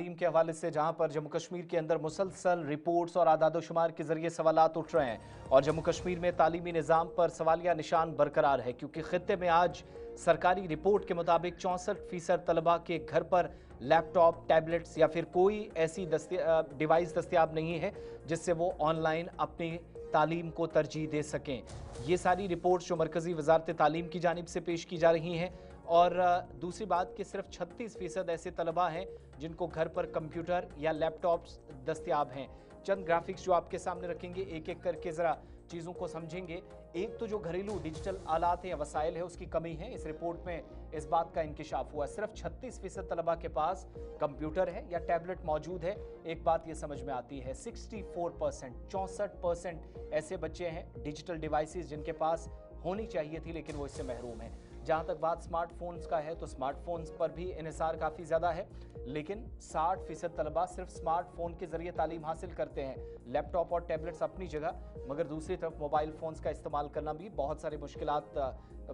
तालीम के हवाले से जहां पर जम्मू कश्मीर के अंदर मुसलसल रिपोर्ट्स और आदादोशुमार के जरिए सवालात उठ रहे हैं और जम्मू कश्मीर में तालीमी निज़ाम पर सवालिया निशान बरकरार है, क्योंकि खित्ते में आज सरकारी रिपोर्ट के मुताबिक 64% तलबा के घर पर लैपटॉप, टैबलेट्स या फिर कोई ऐसी डिवाइस दस्तियाब नहीं है जिससे वो ऑनलाइन अपनी तालीम को तरजीह दे सकें। ये सारी रिपोर्ट्स जो मरकज़ी वजारत तालीम की जानिब से पेश की जा रही हैं। और दूसरी बात कि सिर्फ 36% ऐसे तलबा हैं जिनको घर पर कंप्यूटर या लैपटॉप्स दस्तियाब हैं। चंद ग्राफिक्स जो आपके सामने रखेंगे, एक एक करके ज़रा चीज़ों को समझेंगे। एक तो जो घरेलू डिजिटल आलात या वसाइल है उसकी कमी है। इस रिपोर्ट में इस बात का इंकिशाफ हुआ, सिर्फ 36% तलबा के पास कंप्यूटर है या टैबलेट मौजूद है। एक बात ये समझ में आती है, 64% ऐसे बच्चे हैं डिजिटल डिवाइसेस जिनके पास होनी चाहिए थी लेकिन वो इससे महरूम हैं। जहाँ तक बात स्मार्टफोन्स का है तो स्मार्टफोन्स पर भी इन्हिसार काफ़ी ज़्यादा है, लेकिन 60% तलबा सिर्फ स्मार्टफोन के ज़रिए तालीम हासिल करते हैं। लैपटॉप और टैबलेट्स अपनी जगह, मगर दूसरी तरफ मोबाइल फ़ोन्स का इस्तेमाल करना भी बहुत सारे मुश्किलात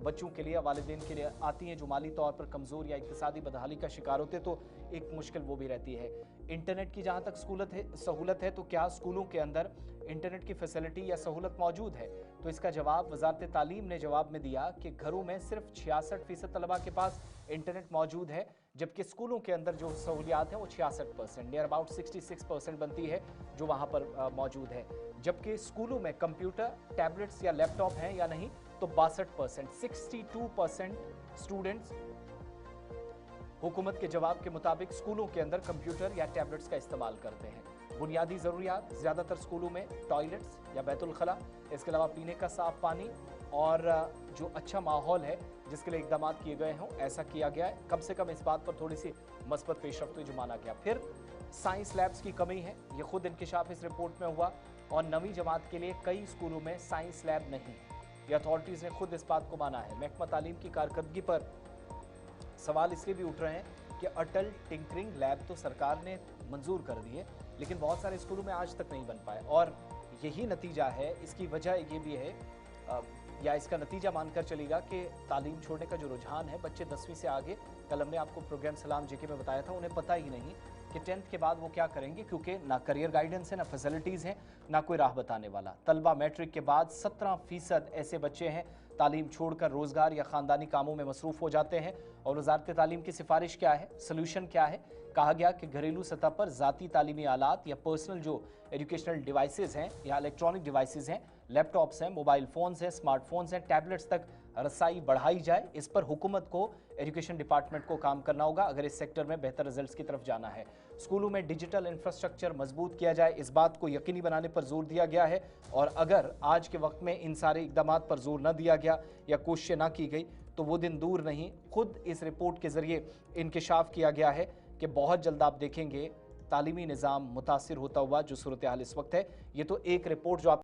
बच्चों के लिए, वालिदैन के लिए आती हैं जो माली तौर पर कमज़ोर या इक्तिसादी बदहाली का शिकार होते, तो एक मुश्किल वो भी रहती है। इंटरनेट की जहाँ तक सहूलत है तो क्या स्कूलों के अंदर इंटरनेट की फैसिलिटी या सहूलत मौजूद है? तो इसका जवाब वजारत तालीम ने जवाब में दिया कि घरों में सिर्फ 66% तलबा के पास इंटरनेट मौजूद है, जबकि स्कूलों के अंदर जो सहूलियात हैं वो 66%, नियर अबाउट 66% बनती है जो वहाँ पर मौजूद है। जबकि स्कूलों में कंप्यूटर, टैबलेट्स या लैपटॉप हैं या नहीं तो 62%, 62% स्टूडेंट्स हुकूमत के जवाब के मुताबिक स्कूलों के अंदर कंप्यूटर या टैबलेट्स का इस्तेमाल करते हैं। बुनियादी ज़रूरियात ज़्यादातर स्कूलों में टॉयलेट्स या बैतुल खला, इसके अलावा पीने का साफ़ पानी और जो अच्छा माहौल है जिसके लिए इकदाम किए गए हों, ऐसा किया गया है। कम से कम इस बात पर थोड़ी सी मस्बत पेशरफ्त हुई जो माना गया। फिर साइंस लैब्स की कमी है, ये खुद इंकिशाफ इस रिपोर्ट में हुआ और 9वीं जमात के लिए कई स्कूलों में साइंस लैब नहीं। ये अथॉरिटीज़ ने खुद इस बात को माना है। महकमा तालीम की कारकर्दगी पर सवाल इसलिए भी उठ रहे हैं कि अटल टिंकरिंग लैब तो सरकार ने मंजूर कर दी है, लेकिन बहुत सारे स्कूलों में आज तक नहीं बन पाए और यही नतीजा है। इसकी वजह ये भी है या इसका नतीजा मानकर चलेगा कि तालीम छोड़ने का जो रुझान है, बच्चे 10वीं से आगे, कल हमने आपको प्रोग्राम सलाम जेके में बताया था, उन्हें पता ही नहीं कि 10th के बाद वो क्या करेंगे, क्योंकि ना करियर गाइडेंस है, ना फैसिलिटीज़ हैं, ना कोई राह बताने वाला। तलबा मैट्रिक के बाद 17% ऐसे बच्चे हैं तालीम छोड़कर रोज़गार या ख़ानदानी कामों में मसरूफ़ हो जाते हैं। और वज़ारत तालीम की सिफारिश क्या है, सल्यूशन क्या है? कहा गया कि घरेलू सतह पर ज़ाती तालीमी आलात या पर्सनल जो एजुकेशनल डिवाइसेज़ हैं या इलेक्ट्रॉनिक डिवाइसेज़ हैं, लैपटॉप्स हैं, मोबाइल फ़ोन्स हैं, स्मार्टफोन्स हैं, टैबलेट्स तक रसाई बढ़ाई जाए। इस पर हुकूमत को, एजुकेशन डिपार्टमेंट को काम करना होगा अगर इस सेक्टर में बेहतर रिजल्ट्स की तरफ जाना है। स्कूलों में डिजिटल इंफ्रास्ट्रक्चर मजबूत किया जाए, इस बात को यकीनी बनाने पर जोर दिया गया है। और अगर आज के वक्त में इन सारे इकदाम पर जोर न दिया गया या कोशिशें ना की गई तो वो दिन दूर नहीं। खुद इस रिपोर्ट के जरिए इंकिशाफ किया गया है कि बहुत जल्द आप देखेंगे तालीमी निज़ाम मुतासिर होता हुआ, जो सूरत हाल इस वक्त है। ये तो एक रिपोर्ट जो आप